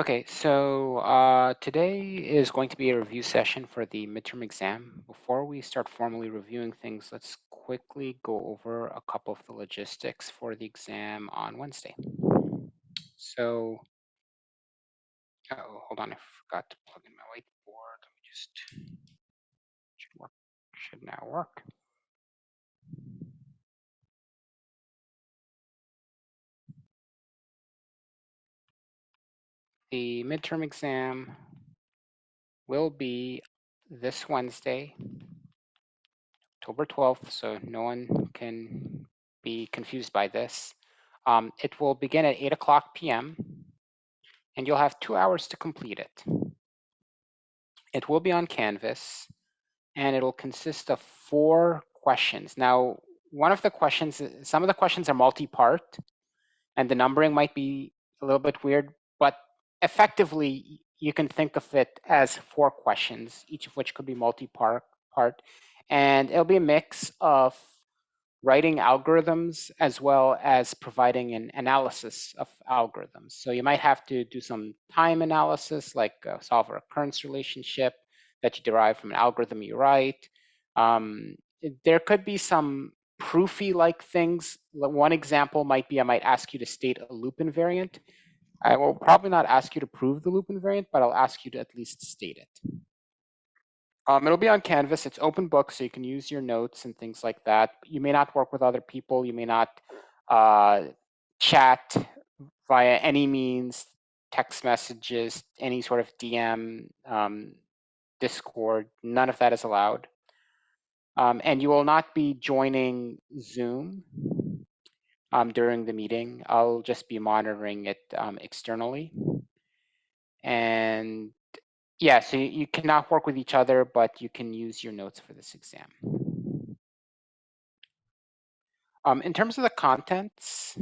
Okay, so today is going to be a review session for the midterm exam. Before we start formally reviewing things, let's quickly go over a couple of the logistics for the exam on Wednesday. So, oh, hold on, I forgot to plug in my whiteboard. Let me just, should now work. The midterm exam will be this Wednesday, October 12th, so no one can be confused by this. It will begin at 8 o'clock p.m. and you'll have 2 hours to complete it. It will be on Canvas and it'll consist of 4 questions. Now, some of the questions are multi-part and the numbering might be a little bit weird, but effectively you can think of it as 4 questions, each of which could be multi-part, and it'll be a mix of writing algorithms as well as providing an analysis of algorithms. So you might have to do some time analysis, like solve a recurrence relationship that you derive from an algorithm you write. There could be some proofy-like things. One example might be I might ask you to state a loop invariant. I will probably not ask you to prove the loop invariant, but I'll ask you to at least state it. It'll be on Canvas. It's open book, so you can use your notes and things like that. You may not work with other people. You may not chat via any means, text messages, any sort of DM, Discord. None of that is allowed. And you will not be joining Zoom during the meeting. I'll just be monitoring it externally. And yeah, so you cannot work with each other, but you can use your notes for this exam. In terms of the contents,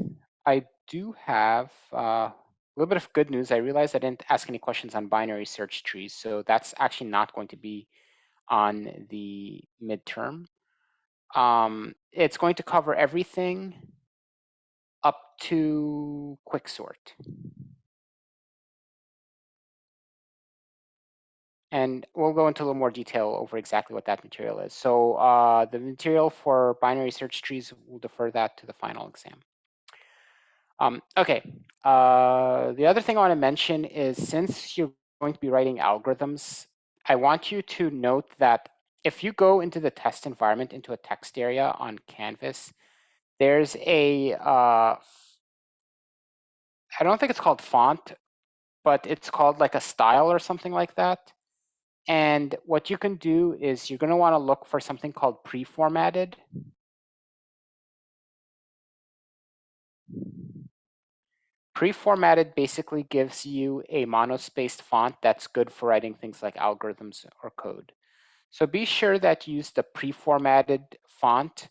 I do have a little bit of good news. I realized I didn't ask any questions on binary search trees, so that's actually not going to be on the midterm. It's going to cover everything up to quicksort. And we'll go into a little more detail over exactly what that material is. So the material for binary search trees, we'll defer that to the final exam. Okay, the other thing I want to mention is since you're going to be writing algorithms, I want you to note that if you go into the test environment, into a text area on Canvas, there's a, I don't think it's called font, but it's called like a style or something like that. And what you can do is you're going to want to look for something called pre-formatted. Pre-formatted basically gives you a monospaced font that's good for writing things like algorithms or code. So be sure that you use the pre-formatted font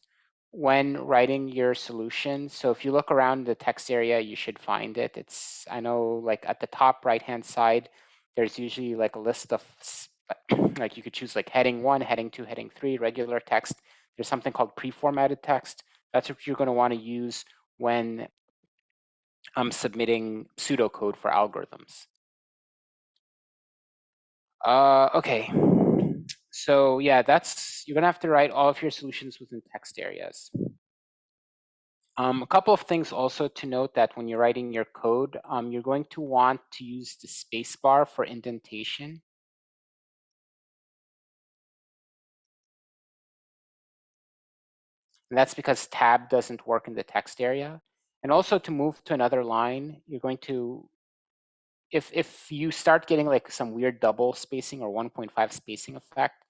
when writing your solution. So if you look around the text area, you should find it. I know like at the top right-hand side, there's usually like a list of, like you could choose like heading 1, heading 2, heading 3, regular text. There's something called pre-formatted text. That's what you're going to want to use when submitting pseudocode for algorithms. Okay. So yeah, you're gonna have to write all of your solutions within text areas. A couple of things also to note that when you're writing your code, you're going to want to use the spacebar for indentation. And that's because tab doesn't work in the text area. And also to move to another line, you're going to, if you start getting like some weird double spacing or 1.5 spacing effect,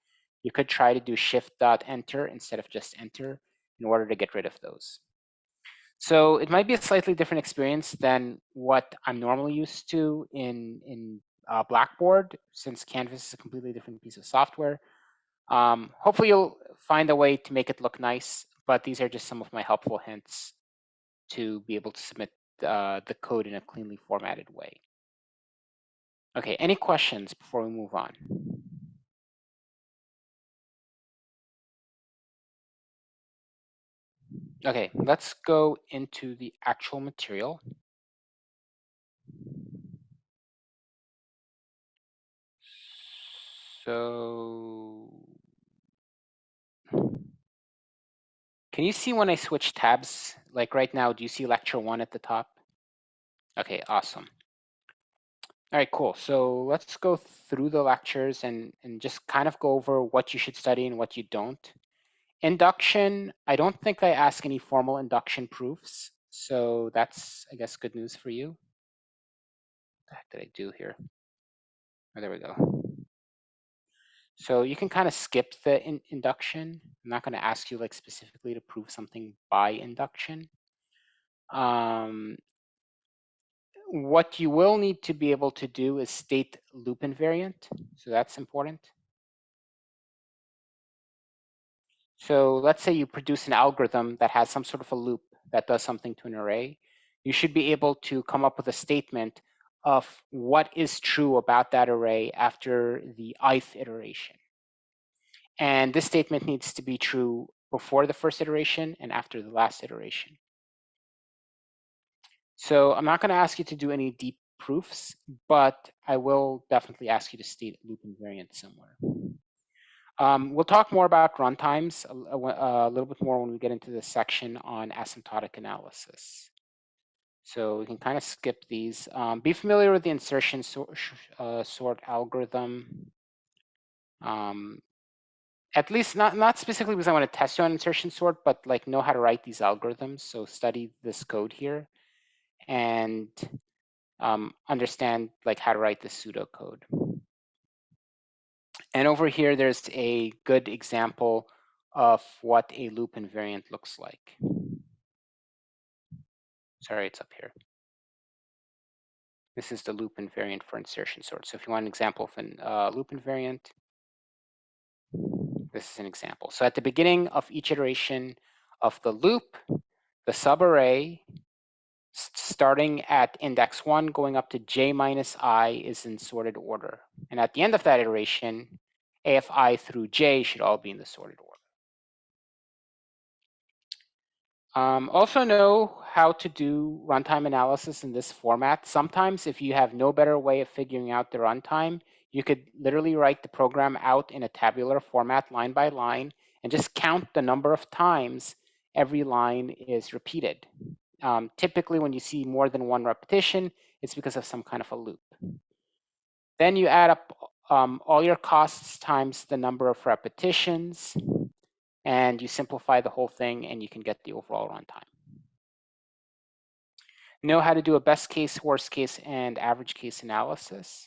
you could try to do shift.enter instead of just enter in order to get rid of those. So it might be a slightly different experience than what I'm normally used to in Blackboard, since Canvas is a completely different piece of software. Hopefully you'll find a way to make it look nice, but these are just some of my helpful hints to be able to submit the code in a cleanly formatted way. Okay, any questions before we move on? Okay, let's go into the actual material. So can you see when I switch tabs? Like right now, do you see lecture 1 at the top? Okay, awesome. All right, cool. So let's go through the lectures and just kind of go over what you should study and what you don't. Induction, I don't think I ask any formal induction proofs. So that's, I guess, good news for you. What the heck did I do here? Oh, there we go. So you can kind of skip the induction. I'm not going to ask you like specifically to prove something by induction. What you will need to be able to do is state loop invariant. So that's important. So let's say you produce an algorithm that has some sort of a loop that does something to an array. You should be able to come up with a statement of what is true about that array after the ith iteration. And this statement needs to be true before the first iteration and after the last iteration. So I'm not going to ask you to do any deep proofs, but I will definitely ask you to state loop invariant somewhere. We'll talk more about runtimes a little bit more when we get into this section on asymptotic analysis. So we can kind of skip these. Be familiar with the insertion sort algorithm. At least not specifically because I want to test you on insertion sort, but like know how to write these algorithms. So study this code here and understand like how to write the pseudocode. And over here, there's a good example of what a loop invariant looks like. Sorry, it's up here. This is the loop invariant for insertion sort. So if you want an example of a loop invariant, this is an example. So at the beginning of each iteration of the loop, the subarray starting at index 1 going up to j minus I is in sorted order. And at the end of that iteration, AFI through j should all be in the sorted order. Also know how to do runtime analysis in this format. Sometimes if you have no better way of figuring out the runtime, you could literally write the program out in a tabular format line by line and just count the number of times every line is repeated. Typically when you see more than one repetition, it's because of some kind of a loop. Then you add up all your costs times the number of repetitions, and you simplify the whole thing and you can get the overall runtime. Know how to do a best case, worst case, and average case analysis.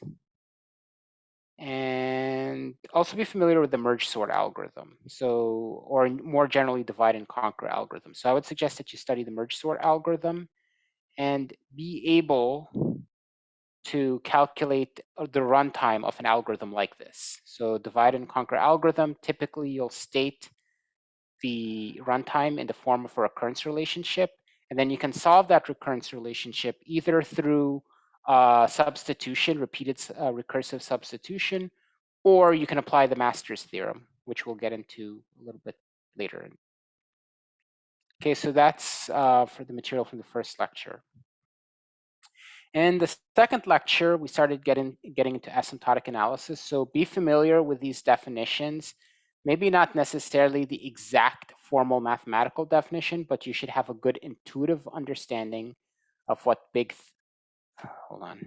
And also be familiar with the merge sort algorithm. So, or more generally, divide and conquer algorithm. So I would suggest that you study the merge sort algorithm and be able to calculate the runtime of an algorithm like this. So divide and conquer algorithm, typically you'll state the runtime in the form of a recurrence relationship. And then you can solve that recurrence relationship either through substitution, repeated recursive substitution, or you can apply the master's theorem, which we'll get into a little bit later. Okay, so that's for the material from the first lecture. In the second lecture, we started getting into asymptotic analysis. So be familiar with these definitions. Maybe not necessarily the exact formal mathematical definition, but you should have a good intuitive understanding of what hold on,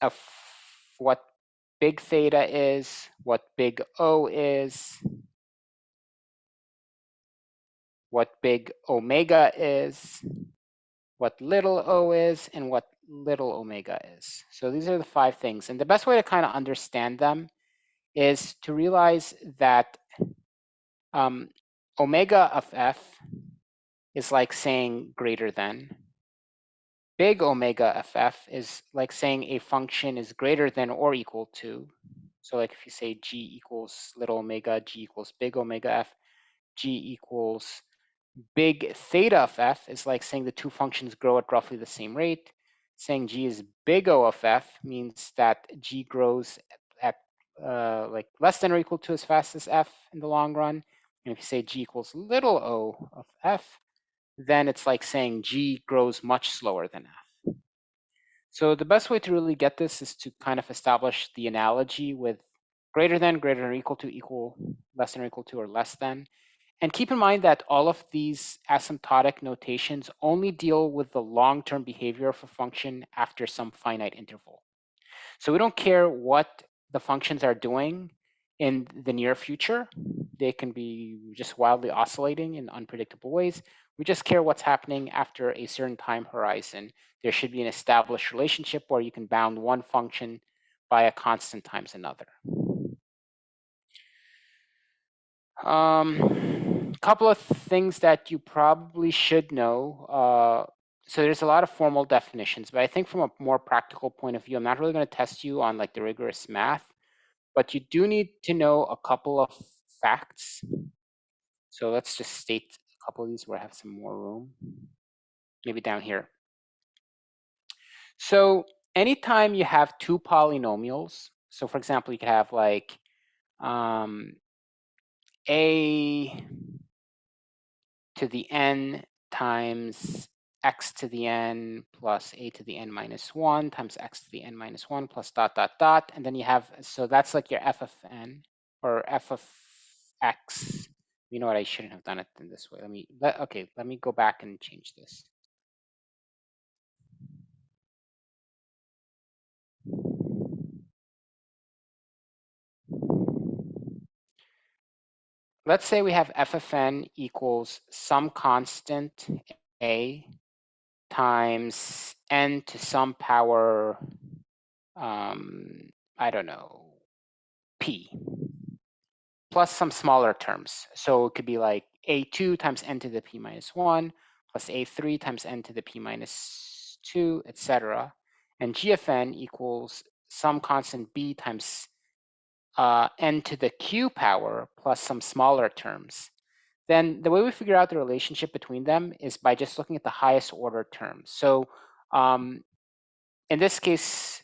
of what big theta is, what big O is, what big omega is, what little o is, and what little omega is. So these are the 5 things. And the best way to kind of understand them is to realize that omega of f is like saying greater than. Big omega of f is like saying a function is greater than or equal to. So like if you say g equals little omega, g equals big omega f, g equals big theta of f is like saying the two functions grow at roughly the same rate. Saying g is big O of f means that g grows at like less than or equal to as fast as f in the long run. And if you say g equals little o of f, then it's like saying g grows much slower than f. So the best way to really get this is to kind of establish the analogy with greater than, equal, less than or equal to, or less than. And keep in mind that all of these asymptotic notations only deal with the long-term behavior of a function after some finite interval. So we don't care what the functions are doing in the near future. They can be just wildly oscillating in unpredictable ways. We just care what's happening after a certain time horizon. There should be an established relationship where you can bound one function by a constant times another. Couple of things that you probably should know. So there's a lot of formal definitions, but I think from a more practical point of view, I'm not really going to test you on like the rigorous math, but you do need to know a couple of facts. So let's just state a couple of these where I have some more room, maybe down here. So anytime you have two polynomials, so for example, you could have like a to the n times x to the n plus a to the n minus 1 times x to the n minus 1 plus dot, dot, dot. And then you have, so that's like your f of n or f of x. You know what, I shouldn't have done it in this way. Let me go back and change this. Let's say we have f of n equals some constant a times n to some power, I don't know, p, plus some smaller terms. So it could be like a2 times n to the p minus 1 plus a3 times n to the p minus 2, etc. And g of n equals some constant b times n to the q power plus some smaller terms. Then the way we figure out the relationship between them is by just looking at the highest order terms. So in this case,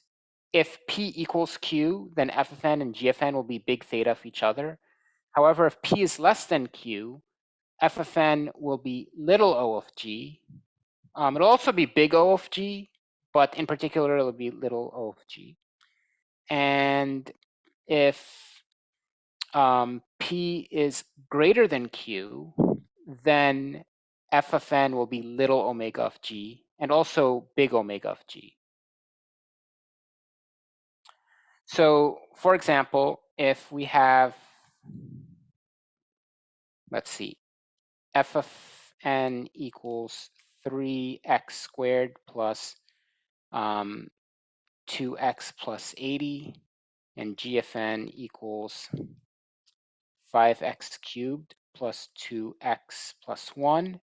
if p equals q, then f of n and g of n will be big theta of each other. However, if p is less than q, f of n will be little o of g. It'll also be big O of g, but in particular, it'll be little o of g. And if p is greater than q, then f of n will be little omega of g and also big omega of g. So for example, if we have, let's see, f of n equals 3x squared plus 2x plus 80, and g of n equals 5x cubed plus 2x plus 1,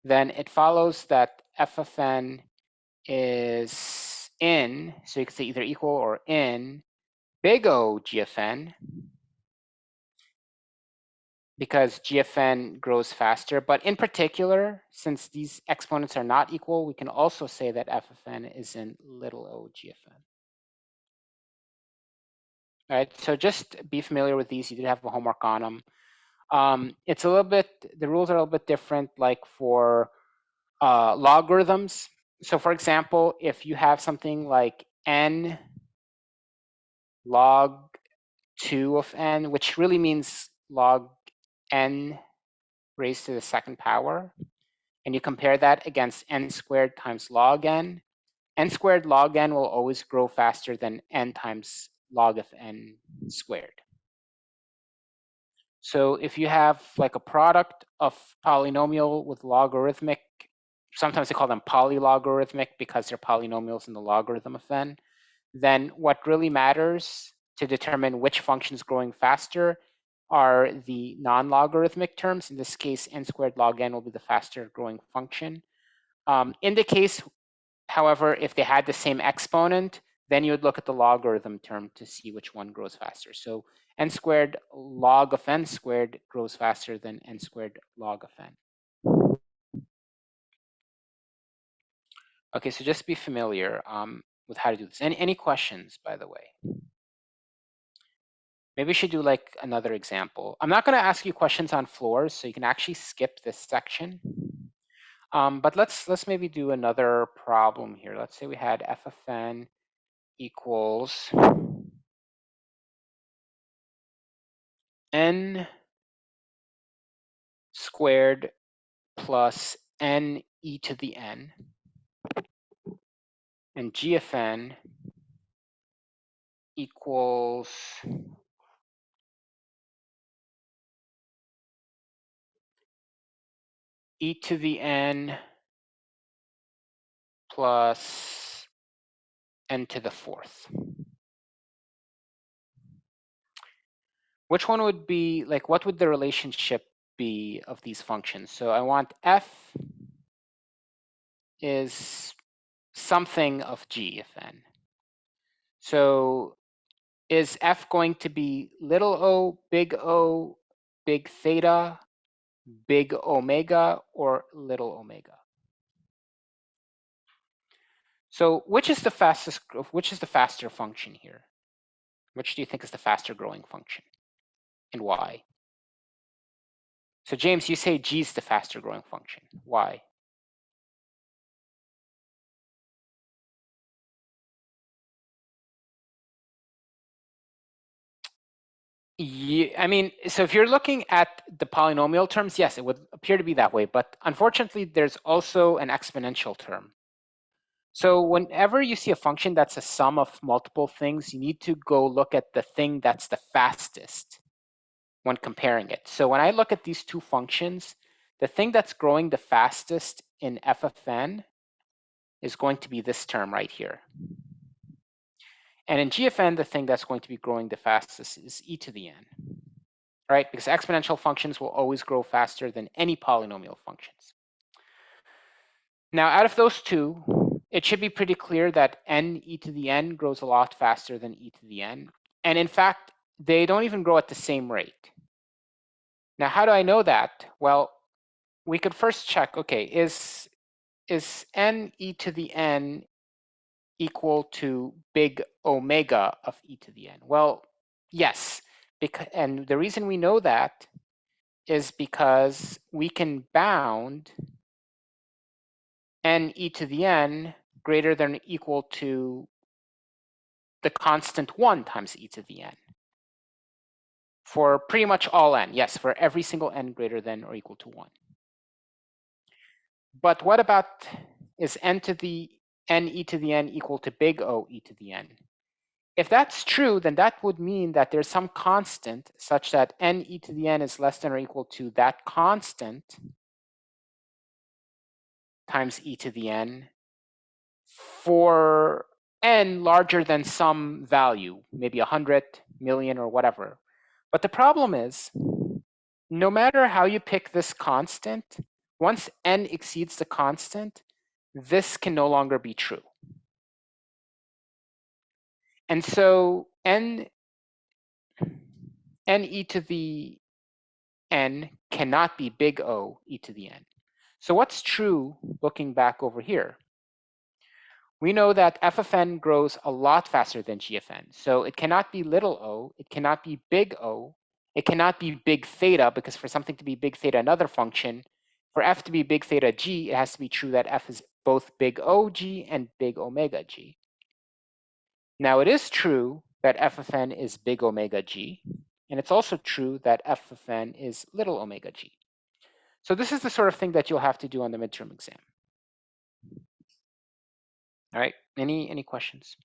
then it follows that f of n is in, so you can say either equal or in, big O g of n, because g of n grows faster. But in particular, since these exponents are not equal, we can also say that f of n is in little o g of n. All right, so just be familiar with these. You did have a homework on them. It's a little bit, the rules are a little bit different, like for logarithms. So for example, if you have something like n log 2 of n, which really means log n raised to the second power, and you compare that against n squared times log n squared log n will always grow faster than n times log of n squared. So if you have like a product of polynomial with logarithmic, sometimes they call them polylogarithmic because they're polynomials in the logarithm of n, then what really matters to determine which function is growing faster are the non-logarithmic terms. In this case, n squared log n will be the faster growing function. In the case, however, if they had the same exponent, then you would look at the logarithm term to see which one grows faster. So n squared log of n squared grows faster than n squared log of n. Okay, so just be familiar with how to do this. Any questions, by the way? Maybe we should do like another example. I'm not going to ask you questions on floors, so you can actually skip this section. But let's maybe do another problem here. Let's say we had f of n equals n squared plus n e to the n, and g of n equals e to the n plus n to the fourth. Which one would be, like, what would the relationship be of these functions? So I want f is something of g of n. So is f going to be little o, big theta, big omega, or little omega? So which is the faster function here? Which do you think is the faster growing function, and why? So James, you say g is the faster growing function. Why? Yeah, I mean, so if you're looking at the polynomial terms, yes, it would appear to be that way. But unfortunately, there's also an exponential term. So whenever you see a function that's a sum of multiple things, you need to go look at the thing that's the fastest when comparing it. So when I look at these two functions, the thing that's growing the fastest in f of n is going to be this term right here. And in g of n, the thing that's going to be growing the fastest is e to the n, right? Because exponential functions will always grow faster than any polynomial functions. Now, out of those two, it should be pretty clear that n e to the n grows a lot faster than e to the n. And in fact, they don't even grow at the same rate. Now, how do I know that? Well, we could first check, okay, is n e to the n equal to big omega of e to the n? Well, yes, and the reason we know that is because we can bound n e to the n greater than or equal to the constant 1 times e to the n. For pretty much all n, yes, for every single n greater than or equal to 1. But what about, is n e to the n equal to big O e to the n? If that's true, then that would mean that there's some constant such that n e to the n is less than or equal to that constant times e to the n for n larger than some value, maybe 100 million or whatever. But the problem is, no matter how you pick this constant, once n exceeds the constant, this can no longer be true. And so n e to the n cannot be big O e to the n. So what's true looking back over here? We know that f of n grows a lot faster than g of n. So it cannot be little o, it cannot be big O, it cannot be big theta, because for something to be big theta another function, for f to be big theta g, it has to be true that f is both big O g and big omega g. Now it is true that f of n is big omega g, and it's also true that f of n is little omega g. So this is the sort of thing that you'll have to do on the midterm exam. All right, any questions?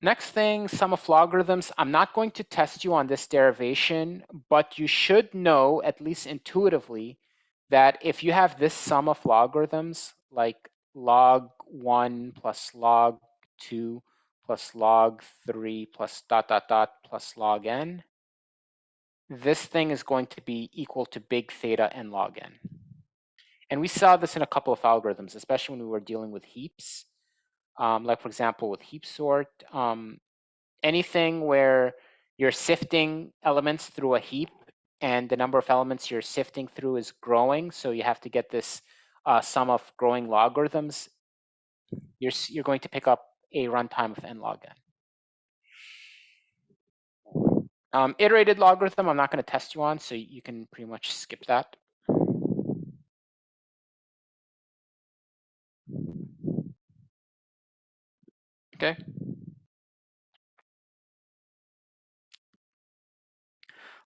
Next thing, sum of logarithms. I'm not going to test you on this derivation, but you should know, at least intuitively, that if you have this sum of logarithms, like log 1 plus log 2 plus log 3 plus ... plus log n, this thing is going to be equal to big theta and log n. And we saw this in a couple of algorithms, especially when we were dealing with heaps. Like, for example, with heap sort, anything where you're sifting elements through a heap and the number of elements you're sifting through is growing, so you have to get this sum of growing logarithms, you're going to pick up a runtime of n log n. Iterated logarithm, I'm not going to test you on, so you can pretty much skip that. Okay.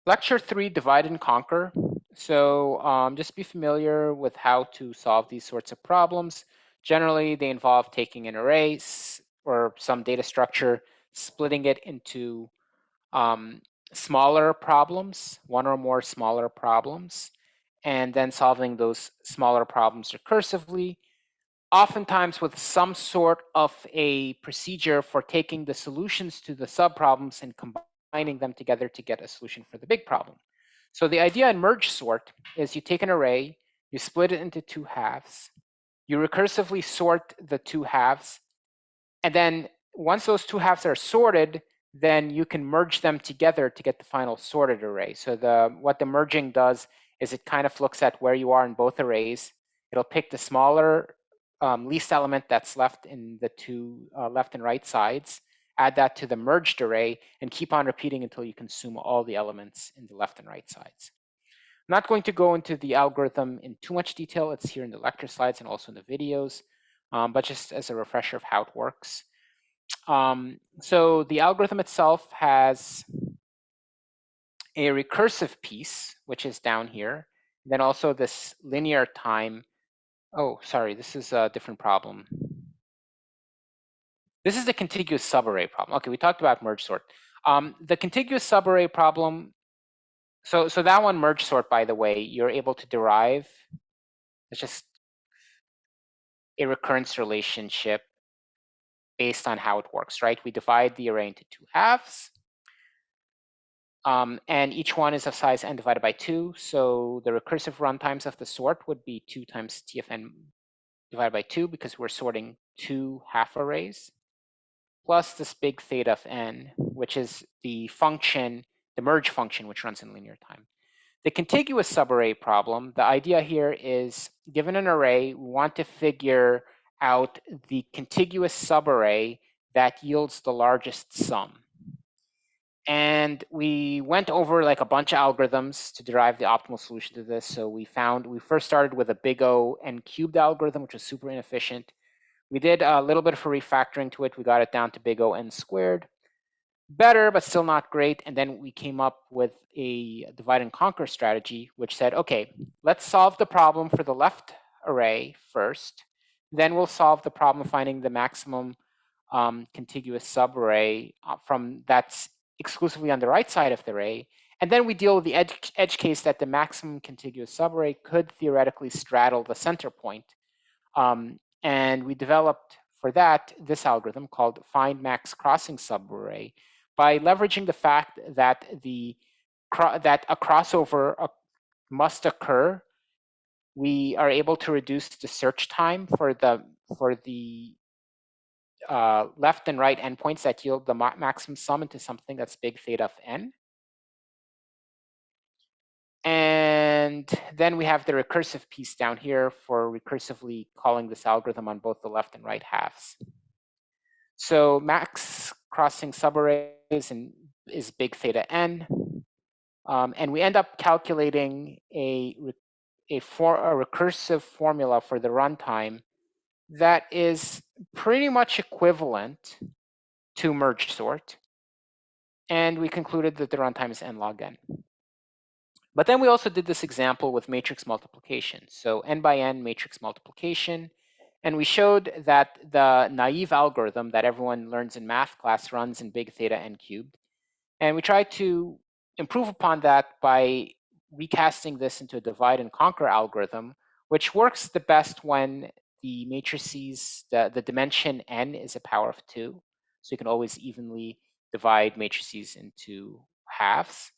Lecture 3, divide and conquer. So just be familiar with how to solve these sorts of problems. Generally, they involve taking an array or some data structure, splitting it into smaller problems, one or more smaller problems, and then solving those smaller problems recursively, oftentimes with some sort of a procedure for taking the solutions to the subproblems and combining them together to get a solution for the big problem. So the idea in merge sort is you take an array, you split it into two halves, you recursively sort the two halves, and then once those two halves are sorted, then you can merge them together to get the final sorted array. So what the merging does is it kind of looks at where you are in both arrays. It'll pick the smaller least element that's left in the two left and right sides, add that to the merged array, and keep on repeating until you consume all the elements in the left and right sides. I'm not going to go into the algorithm in too much detail. It's here in the lecture slides and also in the videos, but just as a refresher of how it works. So the algorithm itself has a recursive piece, which is down here. Then also this linear time. Oh, sorry, this is a different problem. This is the contiguous subarray problem. Okay, we talked about merge sort. The contiguous subarray problem, so that one merge sort, by the way, you're able to derive. It's just a recurrence relationship based on how it works, right? We divide the array into two halves. And each one is of size n divided by 2. So the recursive runtimes of the sort would be 2 times t of n divided by 2 because we're sorting two half arrays, plus this big theta of n, which is the function, the merge function, which runs in linear time. The contiguous subarray problem, the idea here is given an array, we want to figure out the contiguous subarray that yields the largest sum. And we went over like a bunch of algorithms to derive the optimal solution to this. So we first started with a big O n cubed algorithm, which was super inefficient. We did a little bit of a refactoring to it. We got it down to big O n squared. Better, but still not great. And then we came up with a divide and conquer strategy, which said, okay, let's solve the problem for the left array first. Then we'll solve the problem of finding the maximum contiguous subarray from that's exclusively on the right side of the array. And then we deal with the edge case that the maximum contiguous subarray could theoretically straddle the center point. And we developed for that this algorithm called find max crossing subarray by leveraging the fact that that a crossover must occur. We are able to reduce the search time for the left and right endpoints that yield the maximum sum into something that's big theta of n. And then we have the recursive piece down here for recursively calling this algorithm on both the left and right halves. So max crossing subarrays is big theta n. And we end up calculating a recursive formula for the runtime that is pretty much equivalent to merge sort. And we concluded that the runtime is n log n. But then we also did this example with matrix multiplication. So n by n matrix multiplication. And we showed that the naive algorithm that everyone learns in math class runs in big theta n cubed. And we tried to improve upon that by recasting this into a divide and conquer algorithm, which works the best when the matrices, the dimension n is a power of 2. So you can always evenly divide matrices into halves.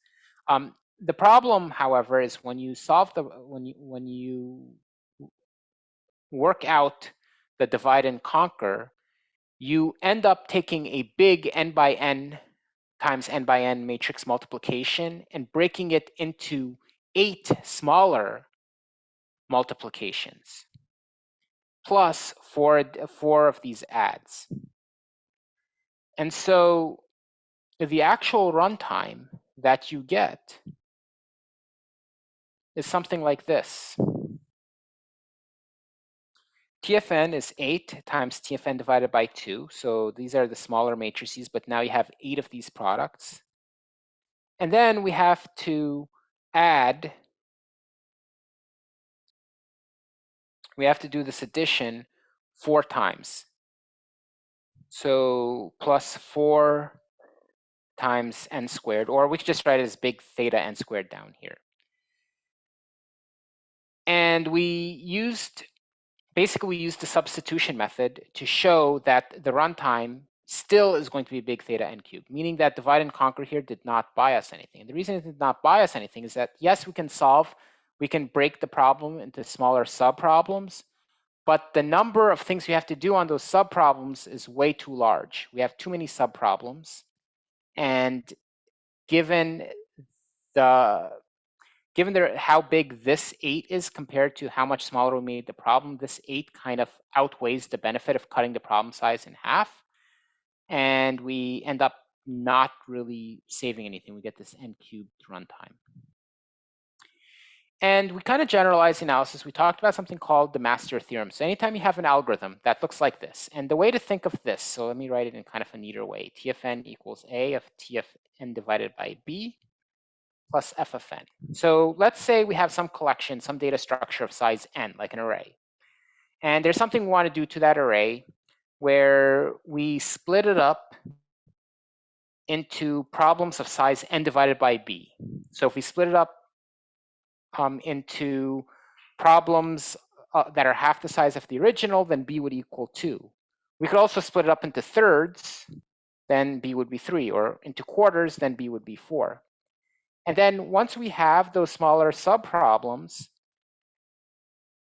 The problem, however, is when you solve when you work out the divide and conquer, you end up taking a big n by n times n by n matrix multiplication and breaking it into 8 smaller multiplications, plus four of these adds. And so the actual runtime that you get is something like this. TFN is 8 times TFN divided by 2. So these are the smaller matrices, but now you have 8 of these products. And then we have to add, we have to do this addition 4 times. So plus 4 times n squared, or we could just write it as big theta n squared down here. And basically we used the substitution method to show that the runtime still is going to be big theta n cubed, meaning that divide and conquer here did not buy us anything. And the reason it did not buy us anything is that, yes, we can break the problem into smaller subproblems, but the number of things we have to do on those subproblems is way too large. We have too many subproblems. And given how big this 8 is compared to how much smaller we made the problem, this 8 kind of outweighs the benefit of cutting the problem size in half. And we end up not really saving anything. We get this n cubed runtime. And we kind of generalize the analysis. We talked about something called the master theorem. So anytime you have an algorithm that looks like this, and the way to think of this, so let me write it in kind of a neater way. TFN equals A of TFN divided by B plus F of n. So let's say we have some collection, some data structure of size n, like an array. And there's something we want to do to that array where we split it up into problems of size n divided by b. So if we split it up into problems that are half the size of the original, then b would equal 2. We could also split it up into thirds, then b would be 3, or into quarters, then b would be 4. And then once we have those smaller subproblems,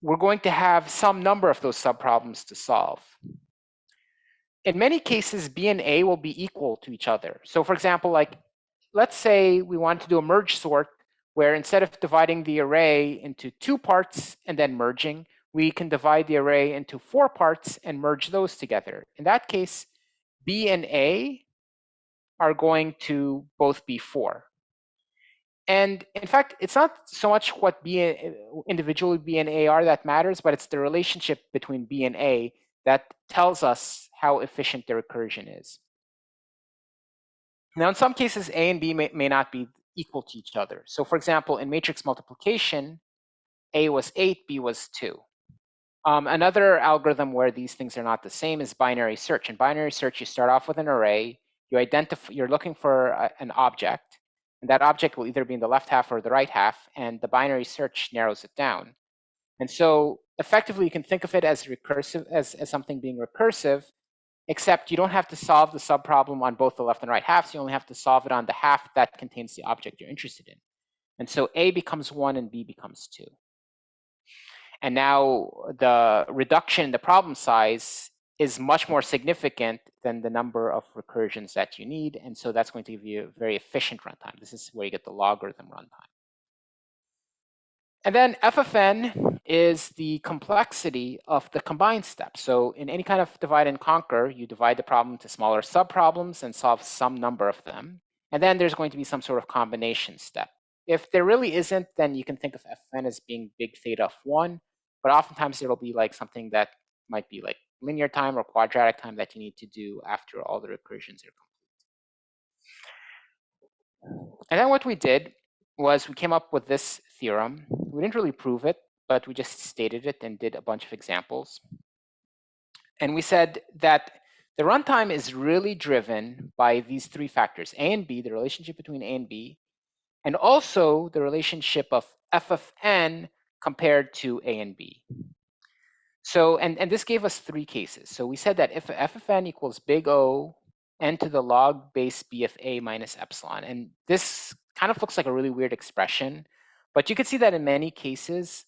we're going to have some number of those subproblems to solve. In many cases, B and A will be equal to each other. So for example, like, let's say we want to do a merge sort where instead of dividing the array into 2 parts and then merging, we can divide the array into 4 parts and merge those together. In that case, B and A are going to both be 4. And in fact, it's not so much what individually B and A are that matters, but it's the relationship between B and A that tells us how efficient the recursion is. Now, in some cases, A and B may not be equal to each other. So for example, in matrix multiplication, A was 8, B was 2. Another algorithm where these things are not the same is binary search. In binary search, you start off with an array, you're looking for an object, and that object will either be in the left half or the right half, and the binary search narrows it down. And so effectively, you can think of it as recursive, as something being recursive, except you don't have to solve the subproblem on both the left and right halves. You only have to solve it on the half that contains the object you're interested in. And so A becomes 1 and B becomes 2. And now the reduction in the problem size is much more significant than the number of recursions that you need. And so that's going to give you a very efficient runtime. This is where you get the logarithm runtime. And then F of n is the complexity of the combined step. So in any kind of divide and conquer, you divide the problem into smaller subproblems and solve some number of them. And then there's going to be some sort of combination step. If there really isn't, then you can think of F of n as being big theta of 1. But oftentimes it'll be like something that might be like linear time or quadratic time that you need to do after all the recursions are complete. And then what we did was we came up with this theorem. We didn't really prove it, but we just stated it and did a bunch of examples. And we said that the runtime is really driven by these 3 factors, A and B, the relationship between A and B, and also the relationship of F of n compared to A and B. So, and this gave us 3 cases. So we said that if F of n equals big O n to the log base B of A minus epsilon, and this kind of looks like a really weird expression, but you could see that in many cases,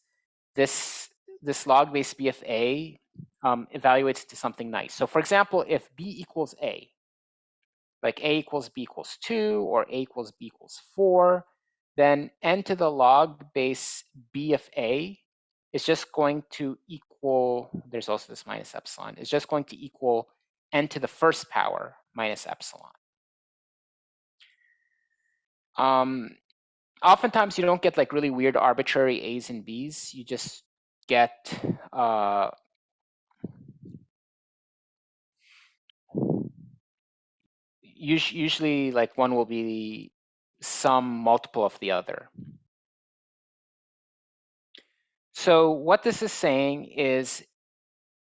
this log base B of A evaluates to something nice. So for example, if B equals A, like A equals B equals 2 or A equals B equals 4, then n to the log base B of A is just going to equal, there's also this minus epsilon, is just going to equal n to the first power minus epsilon. Oftentimes you don't get like really weird arbitrary A's and B's. You just get usually like one will be some multiple of the other. So what this is saying is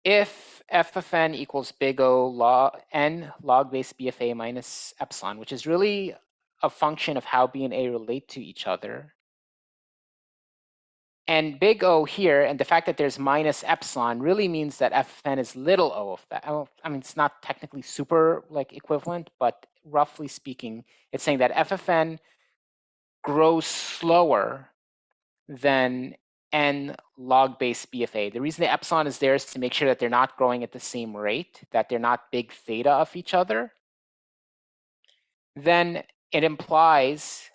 if f of n equals big O log n log base b of a minus epsilon, which is really a function of how b and a relate to each other, and big O here, and the fact that there's minus epsilon really means that f of n is little o of that. I mean, it's not technically super like equivalent, but roughly speaking, it's saying that f of n grows slower than n log base b of a. The reason the epsilon is there is to make sure that they're not growing at the same rate, that they're not big theta of each other. Then it implies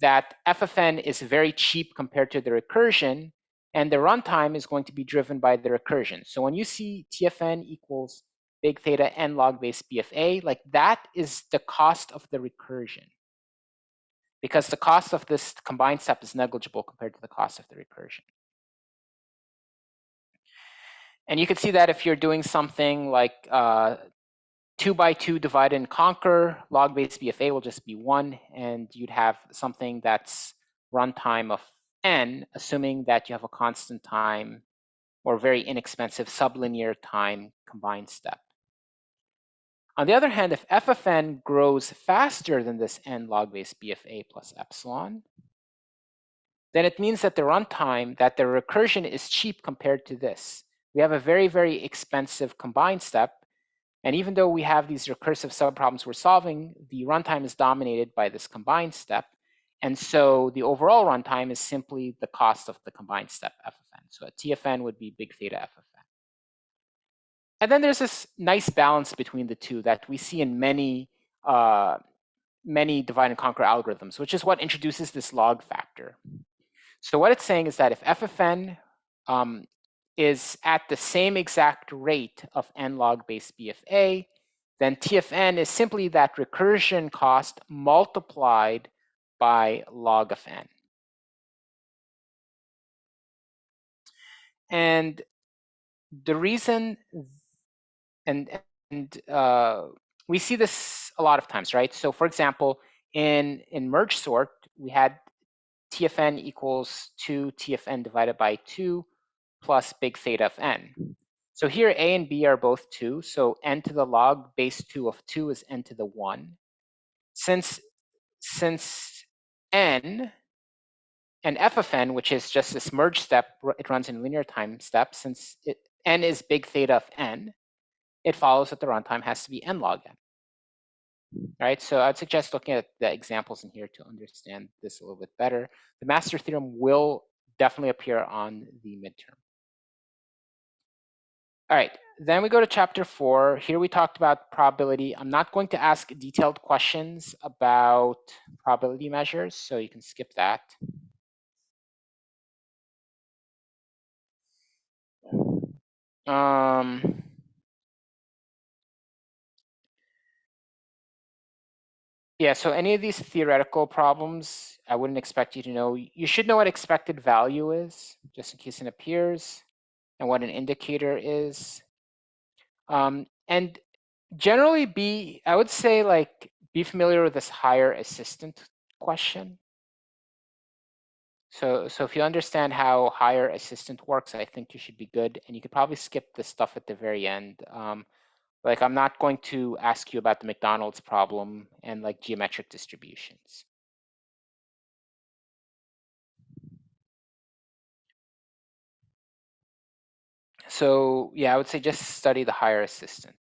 that f of n is very cheap compared to the recursion, and the runtime is going to be driven by the recursion. So when you see tfn equals big theta n log base b of a, like that is the cost of the recursion, because the cost of this combined step is negligible compared to the cost of the recursion. And you can see that if you're doing something like 2 by 2 divide and conquer, log base b of a will just be 1, and you'd have something that's runtime of n, assuming that you have a constant time or very inexpensive sublinear time combined step. On the other hand, if f of n grows faster than this n log base b of a plus epsilon, then it means that the runtime, that the recursion is cheap compared to this. We have a very, very expensive combined step. And even though we have these recursive subproblems we're solving, the runtime is dominated by this combined step. And so the overall runtime is simply the cost of the combined step f of n. So a tfn would be big theta f of n. And then there's this nice balance between the two that we see in many divide and conquer algorithms, which is what introduces this log factor. So what it's saying is that if f of n is at the same exact rate of n log base b of a, then t of n is simply that recursion cost multiplied by log of n. And the reason, and we see this a lot of times, right? So for example, in merge sort, we had t of n equals 2 t of n divided by 2 plus big theta of n. So here a and b are both 2, so n to the log base 2 of 2 is n to the 1. Since n and f of n, which is just this merge step, it runs in linear time step, since n is big theta of n, it follows that the runtime has to be n log n. Right, so I'd suggest looking at the examples in here to understand this a little bit better. The master theorem will definitely appear on the midterm. All right, then we go to chapter 4. Here we talked about probability. I'm not going to ask detailed questions about probability measures, so you can skip that. Yeah, so any of these theoretical problems, I wouldn't expect you to know. You should know what expected value is, just in case it appears, and what an indicator is. And generally I would say like, be familiar with this higher assistant question. So if you understand how higher assistant works, I think you should be good. And you could probably skip the stuff at the very end. Like I'm not going to ask you about the McDonald's problem and like geometric distributions. So yeah, I would say just study the higher assistant.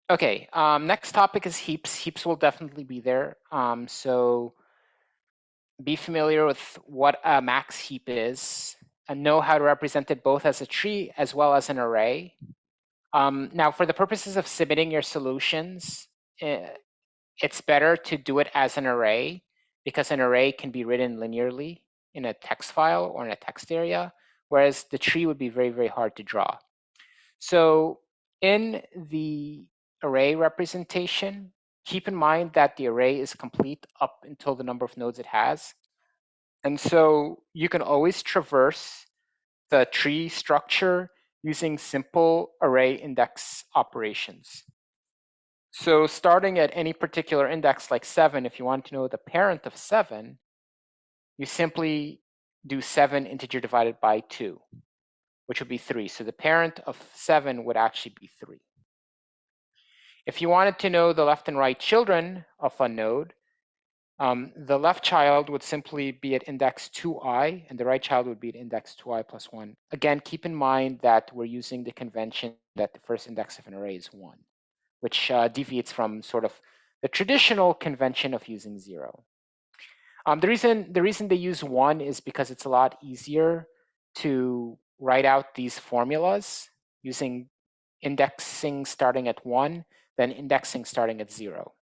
Okay, next topic is heaps. Heaps will definitely be there. So be familiar with what a max heap is and know how to represent it both as a tree as well as an array. Now, for the purposes of submitting your solutions, it's better to do it as an array because an array can be written linearly in a text file or in a text area, whereas the tree would be very, very hard to draw. So in the array representation, keep in mind that the array is complete up until the number of nodes it has. And so you can always traverse the tree structure using simple array index operations. So starting at any particular index like 7, if you want to know the parent of 7, you simply do 7 integer divided by 2, which would be 3. So the parent of 7 would actually be 3. If you wanted to know the left and right children of a node, the left child would simply be at index 2i, and the right child would be at index 2i plus 1. Again, keep in mind that we're using the convention that the first index of an array is 1, which deviates from sort of the traditional convention of using 0. The reason they use 1 is because it's a lot easier to write out these formulas using indexing starting at 1 than indexing starting at 0.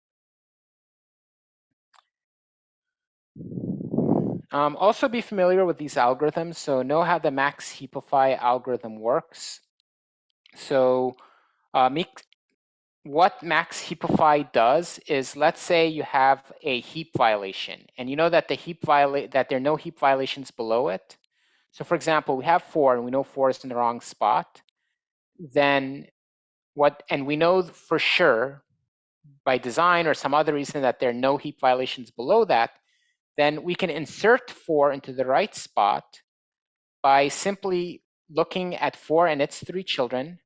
Also be familiar with these algorithms, so know how the max heapify algorithm works. So what max heapify does is, let's say you have a heap violation, and you know that that there are no heap violations below it. So for example, we have 4, and we know 4 is in the wrong spot. Then and we know for sure by design or some other reason that there are no heap violations below that, then we can insert 4 into the right spot by simply looking at 4 and its 3 children,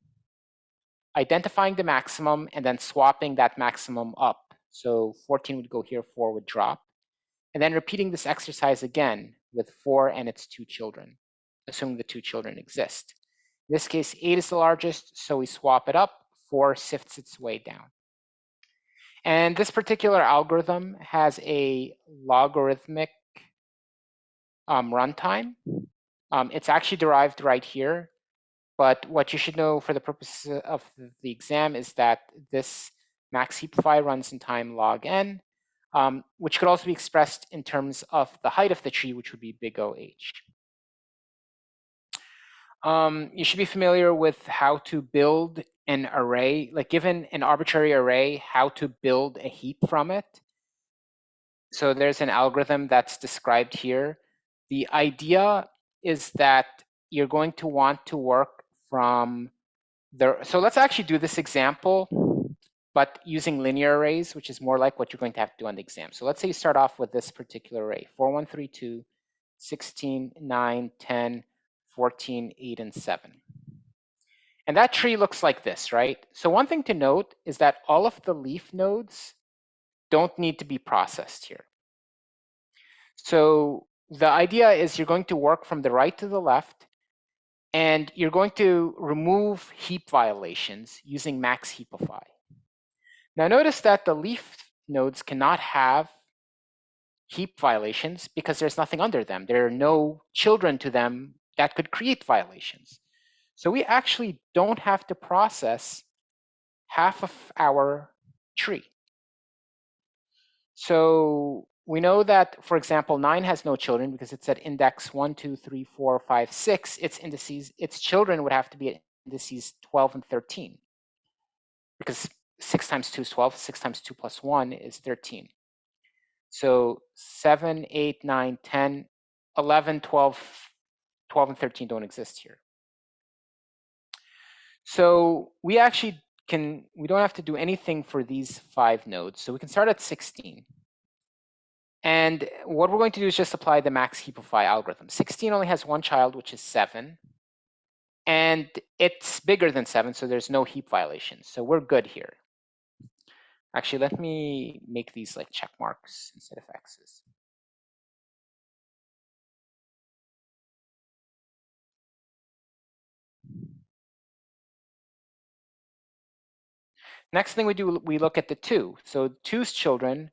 identifying the maximum, and then swapping that maximum up. So 14 would go here, 4 would drop. And then repeating this exercise again with 4 and its 2 children, assuming the 2 children exist. In this case, 8 is the largest, so we swap it up. 4 sifts its way down. And this particular algorithm has a logarithmic runtime. It's actually derived right here. But what you should know for the purpose of the exam is that this max heapify runs in time log n, which could also be expressed in terms of the height of the tree, which would be big O h. You should be familiar with how to build an array, like given an arbitrary array, how to build a heap from it. So there's an algorithm that's described here. The idea is that you're going to want to work from so let's actually do this example, but using linear arrays, which is more like what you're going to have to do on the exam. So let's say you start off with this particular array, 4, 1, 3, 2, 16, 9, 10, 14, 8, and 7. And that tree looks like this, right? So one thing to note is that all of the leaf nodes don't need to be processed here. So the idea is you're going to work from the right to the left, and you're going to remove heap violations using max heapify. Now notice that the leaf nodes cannot have heap violations because there's nothing under them. There are no children to them that could create violations. So we actually don't have to process half of our tree. So we know that, for example, 9 has no children because it's at index 1, 2, 3, 4, 5, 6. Its children would have to be at indices 12 and 13, because 6 times 2 is 12, 6 times 2 plus 1 is 13. So 7, 8, 9, 10, 11, 12, 12 and 13 don't exist here. So we actually we don't have to do anything for these 5 nodes. So we can start at 16. And what we're going to do is just apply the max heapify algorithm. 16 only has 1 child, which is 7. And it's bigger than 7, so there's no heap violations. So we're good here. Actually, let me make these like check marks instead of X's. Next thing we do, we look at the 2. So 2's children,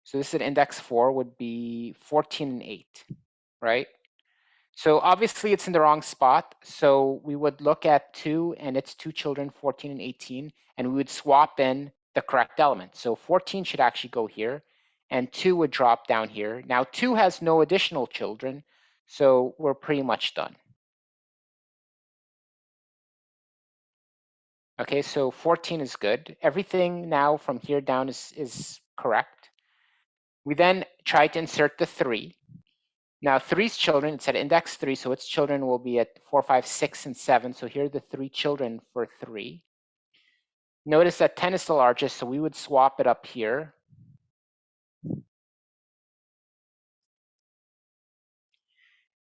so this is at index 4, would be 14 and 8, right? So obviously it's in the wrong spot. So we would look at 2 and its 2 children, 14 and 18, and we would swap in the correct element. So 14 should actually go here, and 2 would drop down here. Now 2 has no additional children, so we're pretty much done. Okay, so 14 is good. Everything now from here down is correct. We then try to insert the 3. Now 3's children, it's at index 3, so its children will be at 4, 5, 6, and 7. So here are the 3 children for 3. Notice that 10 is the largest, so we would swap it up here.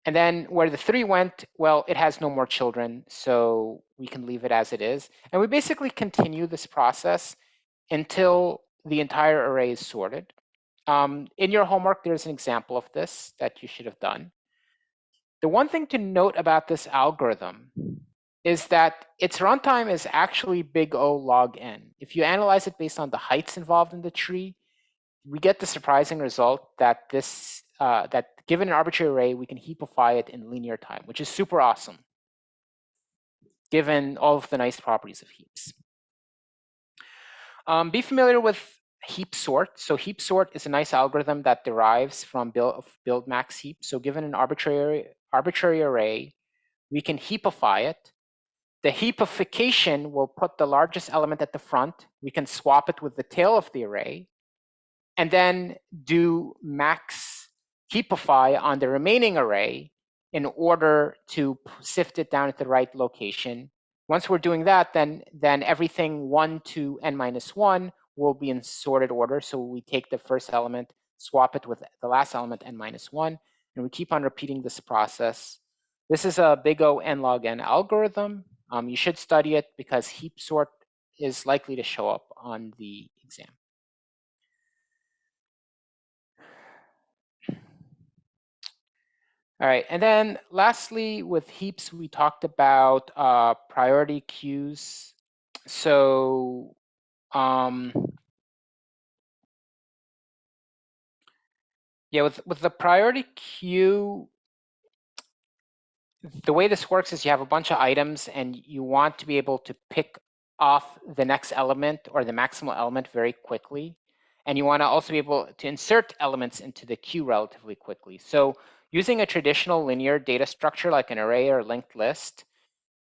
And then where the 3 went, well, it has no more children, so we can leave it as it is. And we basically continue this process until the entire array is sorted. In your homework, there's an example of this that you should have done. The one thing to note about this algorithm is that its runtime is actually big O log n. If you analyze it based on the heights involved in the tree, we get the surprising result that that given an arbitrary array, we can heapify it in linear time, which is super awesome, given all of the nice properties of heaps. Be familiar with heap sort. So heap sort is a nice algorithm that derives from build max heap. So given an arbitrary array, we can heapify it. The heapification will put the largest element at the front. We can swap it with the tail of the array, and then do max heapify on the remaining array in order to sift it down at the right location. Once we're doing that, then everything 1 to n minus 1 will be in sorted order. So we take the first element, swap it with the last element, n minus 1, and we keep on repeating this process. This is a big O n log n algorithm. You should study it because heap sort is likely to show up on the exam. All right, and then lastly, with heaps, we talked about priority queues. So yeah, with the priority queue, the way this works is you have a bunch of items and you want to be able to pick off the next element or the maximal element very quickly. And you want to also be able to insert elements into the queue relatively quickly. So using a traditional linear data structure like an array or linked list,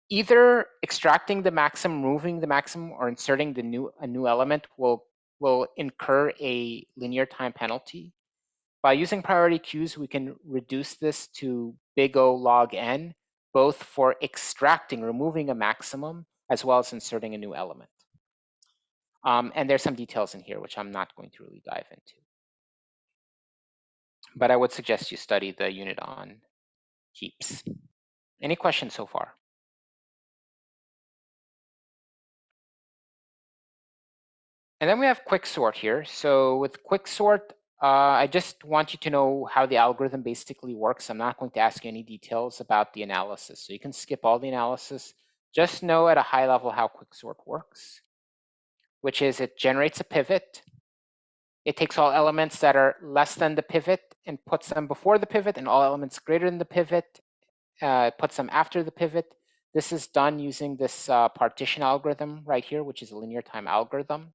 either extracting the maximum, removing the maximum, or inserting a new element will incur a linear time penalty. By using priority queues, we can reduce this to big O log n, both for extracting, removing a maximum, as well as inserting a new element. And there's some details in here, which I'm not going to really dive into. But I would suggest you study the unit on heaps. Any questions so far? And then we have quicksort here. So with quicksort, I just want you to know how the algorithm basically works. I'm not going to ask you any details about the analysis. So you can skip all the analysis. Just know at a high level how quicksort works, which is it generates a pivot. It takes all elements that are less than the pivot and puts them before the pivot, and all elements greater than the pivot, puts them after the pivot. This is done using this partition algorithm right here, which is a linear time algorithm.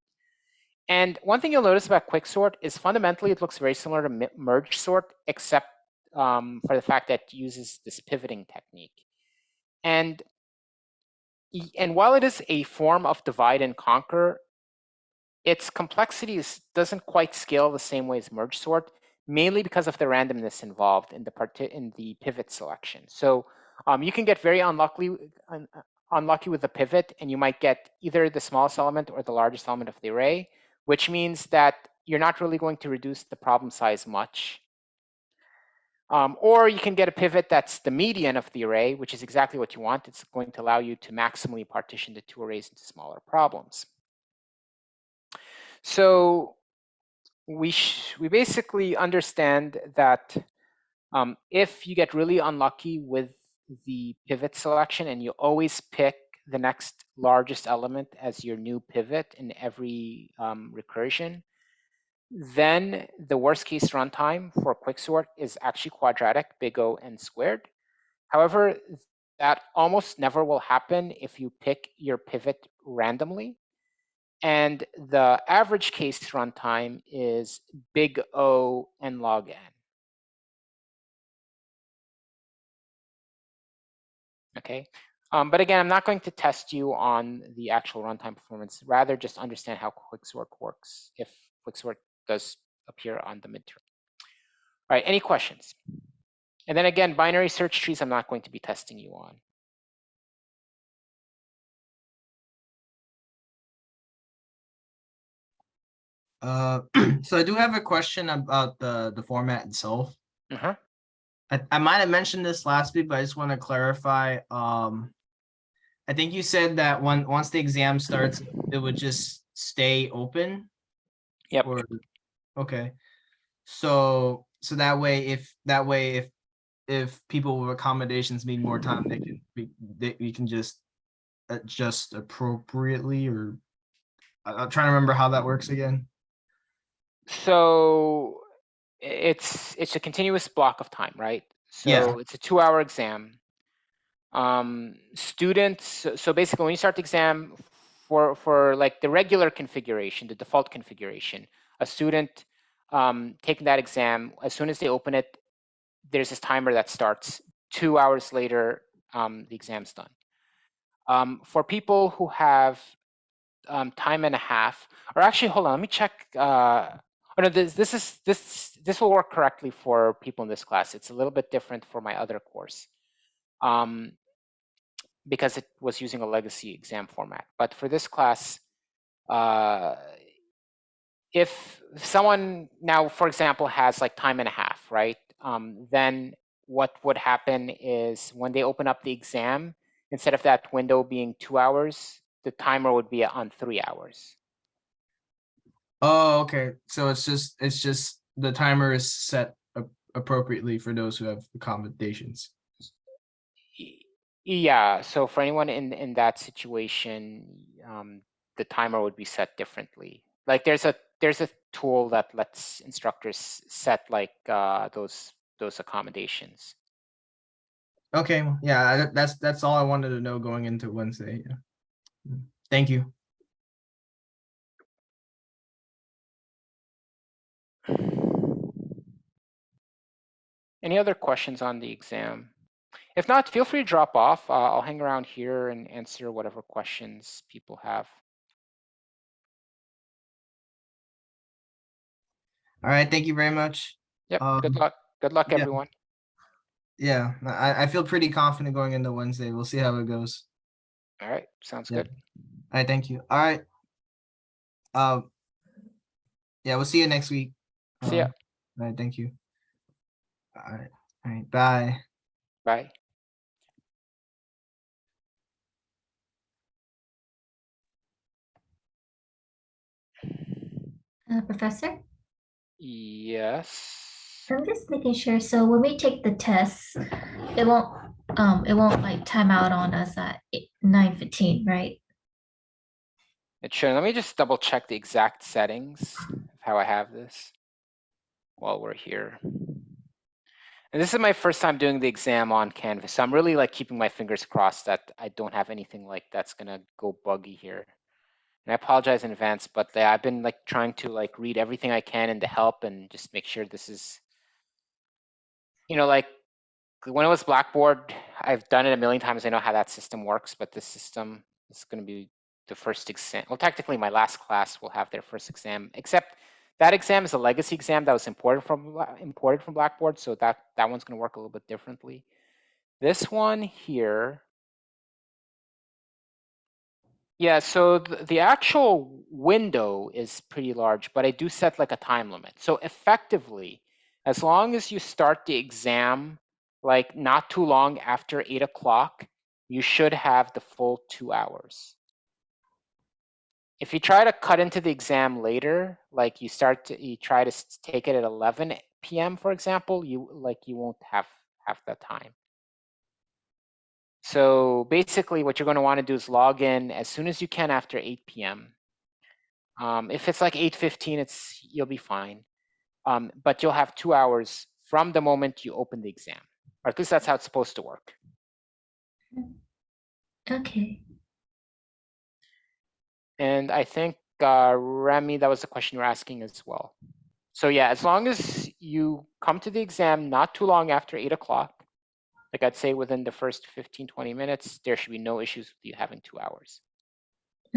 And one thing you'll notice about quicksort is fundamentally it looks very similar to merge sort, except for the fact that it uses this pivoting technique. And while it is a form of divide and conquer, its complexity doesn't quite scale the same way as merge sort, mainly because of the randomness involved in the pivot selection. So you can get very unlucky with the pivot, and you might get either the smallest element or the largest element of the array, which means that you're not really going to reduce the problem size much. Or you can get a pivot that's the median of the array, which is exactly what you want. It's going to allow you to maximally partition the two arrays into smaller problems. So we basically understand that if you get really unlucky with the pivot selection and you always pick the next largest element as your new pivot in every recursion, then the worst case runtime for quicksort is actually quadratic, big O n squared. However, that almost never will happen if you pick your pivot randomly. And the average case runtime is big O n log n. Okay. But again, I'm not going to test you on the actual runtime performance, rather just understand how Quicksort works if Quicksort does appear on the midterm. All right, any questions? And then again, binary search trees, I'm not going to be testing you on. So I do have a question about the format itself. Uh-huh. I might have mentioned this last week, but I just want to clarify. I think you said that once the exam starts, it would just stay open. Yep. Or okay. So that way, if people with accommodations need more time, we can just adjust appropriately. Or I'm trying to remember how that works again. So it's a continuous block of time, right? So Yeah. it's a 2-hour exam. Students, so basically when you start the exam for like the regular configuration, the default configuration, a student taking that exam, as soon as they open it, there's this timer that starts. 2 hours later, the exam's done. For people who have time and a half, or actually, hold on, let me check. Oh no, this will work correctly for people in this class. It's a little bit different for my other course, because it was using a legacy exam format. But for this class, if someone now, for example, has like time and a half, right? Then what would happen is when they open up the exam, instead of that window being 2 hours, the timer would be on 3 hours. Oh, okay. So it's just the timer is set appropriately for those who have accommodations. Yeah, so for anyone in that situation, the timer would be set differently. Like there's a tool that lets instructors set like those accommodations. Okay, yeah, that's all I wanted to know going into Wednesday. Yeah. Thank you. Any other questions on the exam? If not, feel free to drop off. I'll hang around here and answer whatever questions people have. All right, thank you very much. Yep, good luck. Good luck, yeah. everyone. Yeah, I feel pretty confident going into Wednesday. We'll see how it goes. All right, sounds Yeah. good. All right, thank you. All right. Yeah, we'll see you next week. See ya. All right, thank you. All right, bye. Bye. Professor? Yes. I'm just making sure. So when we take the tests, it won't like time out on us at 9:15, right? It should. Let me just double check the exact settings of how I have this while we're here. And this is my first time doing the exam on Canvas, so I'm really like keeping my fingers crossed that I don't have anything like that's gonna go buggy here. And I apologize in advance, but I've been like trying to like read everything I can in the help and just make sure this is, like when it was Blackboard, I've done it a million times. I know how that system works, but this system is going to be the first exam. Well, technically my last class will have their first exam, except that exam is a legacy exam that was imported from Blackboard. So that one's going to work a little bit differently. This one here, yeah, so the actual window is pretty large, but I do set like a time limit. So effectively, as long as you start the exam like not too long after 8 o'clock, you should have the full 2 hours. If you try to cut into the exam later, like you try to take it at 11 p.m., for example, you won't have that time. So basically what you're going to want to do is log in as soon as you can after 8 p.m. If it's like 8:15, you'll be fine. But you'll have 2 hours from the moment you open the exam, or at least that's how it's supposed to work. Okay. And I think Remy, that was the question you were asking as well. So yeah, as long as you come to the exam not too long after 8 o'clock, Like I'd say within the first 15, 20 minutes, there should be no issues with you having 2 hours.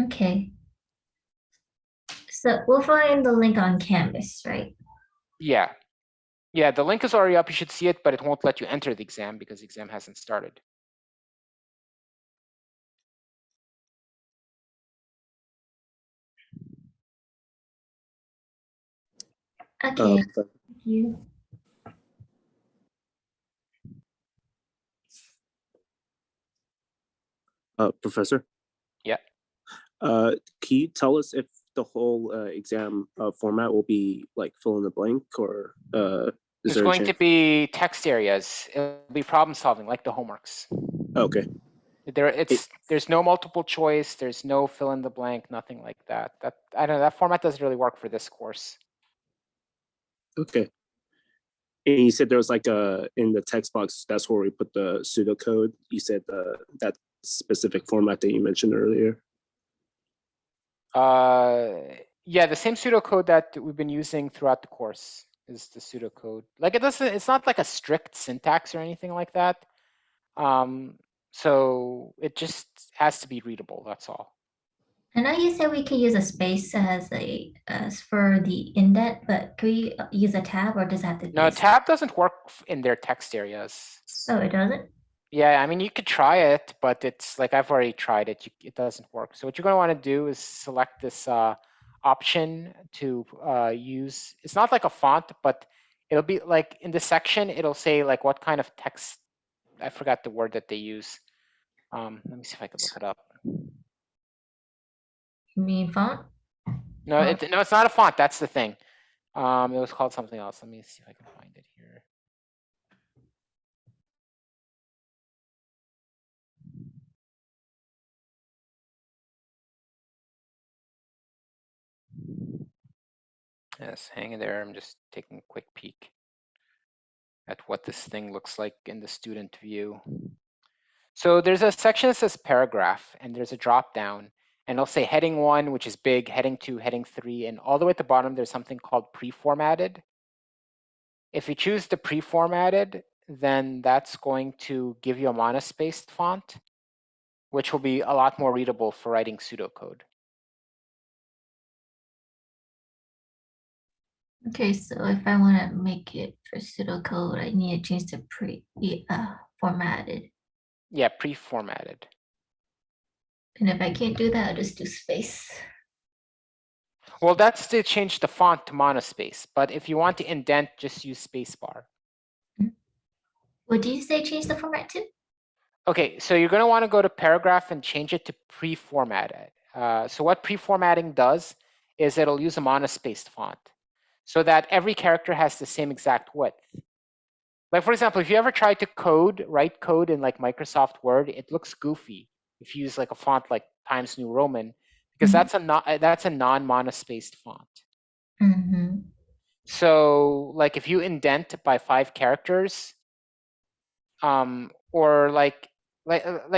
Okay. So we'll find the link on Canvas, right? Yeah. Yeah, the link is already up. You should see it, but it won't let you enter the exam because the exam hasn't started. Okay, Uh, thank you. Professor? Yeah. Can you tell us if the whole exam format will be like fill in the blank, or is There's there a going to chance? be text areas. It'll be problem solving like the homeworks. Okay. There's no multiple choice. There's no fill in the blank. Nothing like that. I don't know. That format doesn't really work for this course. Okay. And you said there was like in the text box, that's where we put the pseudocode. You said that specific format that you mentioned earlier. Yeah, the same pseudocode that we've been using throughout the course is the pseudocode. Like it's not like a strict syntax or anything like that. So it just has to be readable. That's all. I know you said we could use a space as for the indent, but could we use a tab or does it have to be No, a tab doesn't work in their text areas. Oh, it doesn't? Yeah, I mean, you could try it, but it's like I've already tried it. It doesn't work. So what you're going to want to do is select this option to use. It's not like a font, but it'll be like in the section, it'll say like what kind of text. I forgot the word that they use. Let me see if I can look it up. You mean font? No, Or- no, it's not a font. That's the thing. It was called something else. Let me see if I can find it here. Yes, hang in there. I'm just taking a quick peek at what this thing looks like in the student view. So there's a section that says paragraph, and there's a drop down, and it'll say heading 1, which is big, heading 2, heading 3, and all the way at the bottom, there's something called pre-formatted. If you choose the pre-formatted, then that's going to give you a monospaced font, which will be a lot more readable for writing pseudocode. Okay, so if I want to make it for pseudocode, I need to change the formatted. Yeah, pre-formatted. And if I can't do that, I'll just do space. Well, that's to change the font to monospace, but if you want to indent, just use spacebar. What did you say change the format to? Okay, so you're going to want to go to paragraph and change it to pre-formatted. So what pre-formatting does is it'll use a monospaced font so that every character has the same exact width. Like, for example, if you ever try to write code in like Microsoft Word, it looks goofy if you use like a font like Times New Roman, because that's a non-monospaced font. Mm-hmm. So like if you indent by 5 characters, or like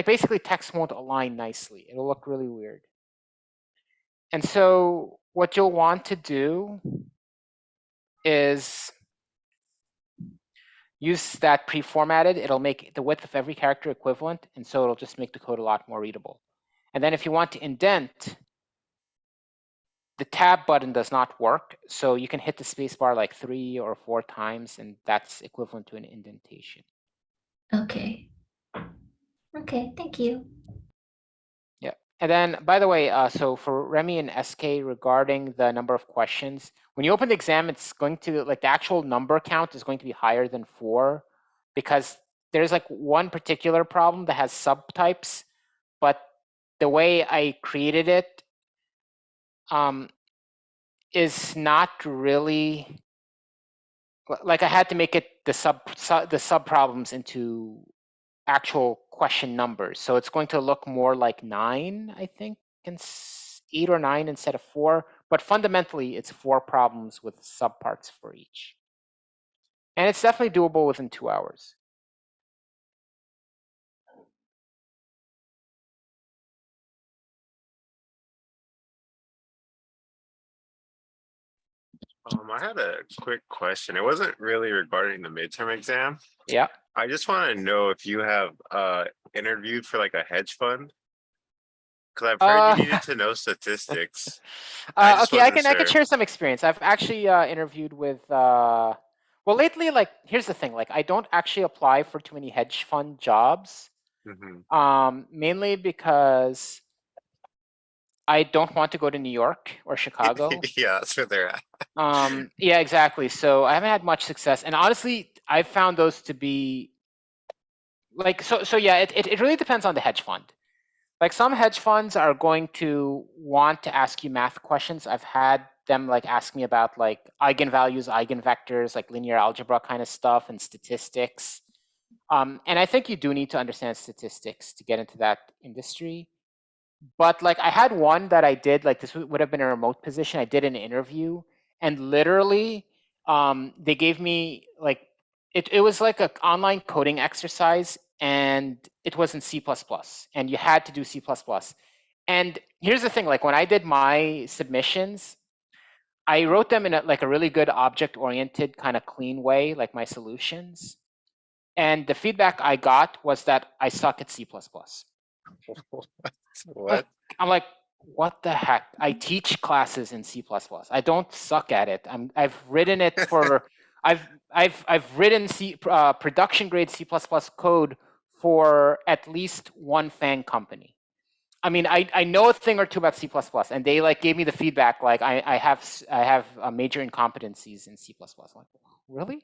basically text won't align nicely. It'll look really weird. And so what you'll want to do is use that pre-formatted. It'll make the width of every character equivalent, and so it'll just make the code a lot more readable. And then if you want to indent, the tab button does not work, so you can hit the spacebar like 3 or 4 times, and that's equivalent to an indentation. Okay. Okay, thank you. Yeah. And then, by the way, so for Remy and SK regarding the number of questions, when you open the exam, it's going to, like the actual number count is going to be higher than 4 because there's like one particular problem that has subtypes, but the way I created it is not really, like I had to make it the sub problems into actual question numbers. So it's going to look more like 9, I think, and 8 or 9 instead of 4. But fundamentally, it's 4 problems with subparts for each. And it's definitely doable within 2 hours. I had a quick question. It wasn't really regarding the midterm exam. Yeah. I just want to know if you have interviewed for like a hedge fund. Because I've heard you needed to know statistics. I just Okay, I wasn't can sure. share some experience. I've actually interviewed with well, lately, like, here's the thing, like, I don't actually apply for too many hedge fund jobs, mainly because I don't want to go to New York or Chicago. Yeah, that's where they're at. Yeah, exactly. So I haven't had much success, and honestly, I've found those to be like so. Yeah, it really depends on the hedge fund. Like, some hedge funds are going to want to ask you math questions. I've had them like ask me about like eigenvalues, eigenvectors, like linear algebra kind of stuff, and statistics. And I think you do need to understand statistics to get into that industry. But like, I had one that I did, like, this would have been a remote position. I did an interview, and literally they gave me like, it was like an online coding exercise, and it was in C++, and you had to do C++. And here's the thing, like, when I did my submissions, I wrote them in like a really good object-oriented kind of clean way, like my solutions. And the feedback I got was that I suck at C++. What? I'm like, what the heck? I teach classes in C++. I don't suck at it. I've written it for, I've written production grade C++ code for at least one FANG company. I mean, I know a thing or two about C++, and they like gave me the feedback like I have major incompetencies in C++. I'm like, really?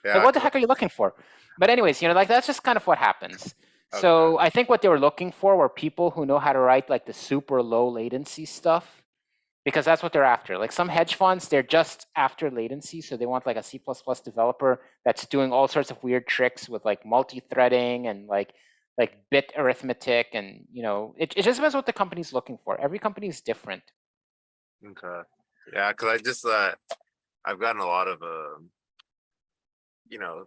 Yeah, Like, what the heck are you looking for? But anyways, like, that's just kind of what happens. So I think what they were looking for were people who know how to write like the super low latency stuff, because that's what they're after. Like, some hedge funds, they're just after latency, so they want like a C++ developer that's doing all sorts of weird tricks with like multi-threading and like bit arithmetic, and it just depends what the company's looking for. Every company is different. Okay. Yeah, because I just I've gotten a lot of the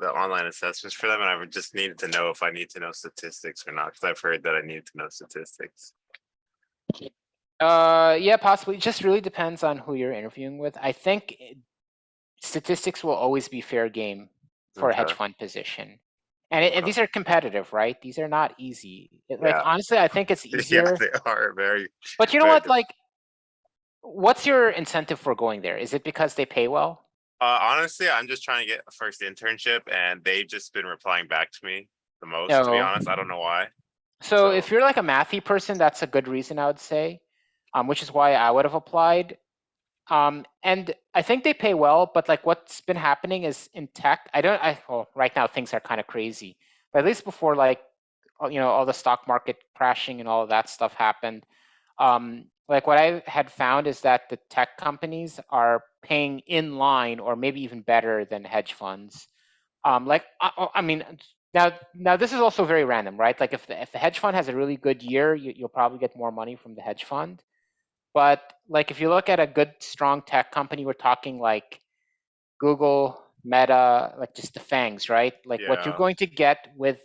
online assessments for them, and I would just needed to know if I need to know statistics or not, because I've heard that I need to know statistics. Yeah, possibly. It just really depends on who you're interviewing with. I think statistics will always be fair game for a hedge fund position. And these are competitive, right? These are not easy. Like, Yeah. honestly, I think it's Yeah, easier. they are very. But you know very what? Like, what's your incentive for going there? Is it because they pay well? Honestly, I'm just trying to get a first internship, and they've just been replying back to me the most, to be honest. I don't know why. So if you're like a mathy person, that's a good reason, I would say, which is why I would have applied. And I think they pay well, but like, what's been happening is in tech, well, right now things are kind of crazy, but at least before, like, all the stock market crashing and all of that stuff happened, like, what I had found is that the tech companies are paying in line or maybe even better than hedge funds. Like, I mean, now this is also very random, right? Like, if the hedge fund has a really good year, you'll probably get more money from the hedge fund. But like, if you look at a good, strong tech company, we're talking like Google, Meta, like just the FANGs, right? Like, what you're going to get with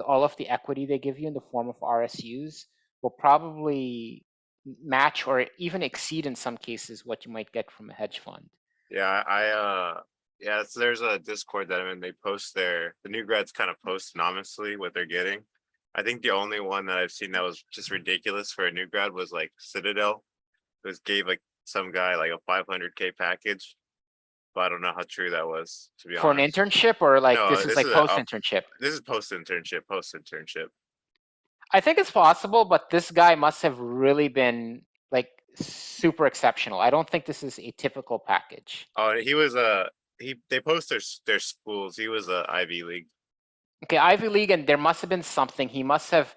all of the equity they give you in the form of RSUs will probably match or even exceed in some cases what you might get from a hedge fund. Yeah, so there's a Discord that I'm in. They post the new grads kind of post anonymously what they're getting. I think the only one that I've seen that was just ridiculous for a new grad was like Citadel. It gave like some guy like a 500K package, but I don't know how true that was, to be For an honest. internship, or like, No, this is like post-internship? This is post-internship. I think it's possible, but this guy must have really been like super exceptional. I don't think this is a typical package. Oh, he was they post their schools. He was a Ivy League. Okay, Ivy League, and there must have been something. He must have,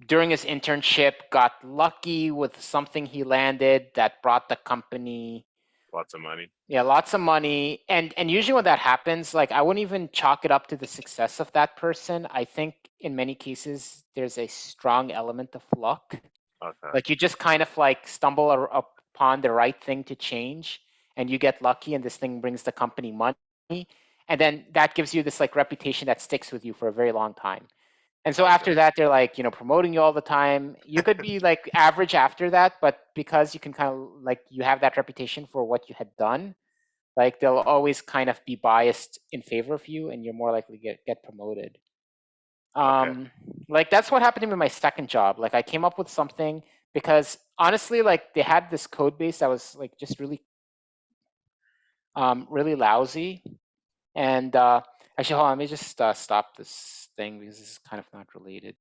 during his internship, got lucky with something he landed that brought the company Lots of money. Yeah, lots of money. And usually when that happens, like, I wouldn't even chalk it up to the success of that person. I think in many cases there's a strong element of luck. Okay. Like, you just kind of like stumble upon the right thing to change, and you get lucky, and this thing brings the company money. And then that gives you this like reputation that sticks with you for a very long time. And so after that, they're like, promoting you all the time. You could be like average after that, but because you can kind of like, you have that reputation for what you had done, Like they'll always kind of be biased in favor of you, and you're more likely to get promoted. Like that's what happened to me in my second job. Like I came up with something because honestly, like they had this code base that was like just really, really lousy. And actually, hold on, let me just stop this thing because this is kind of not related.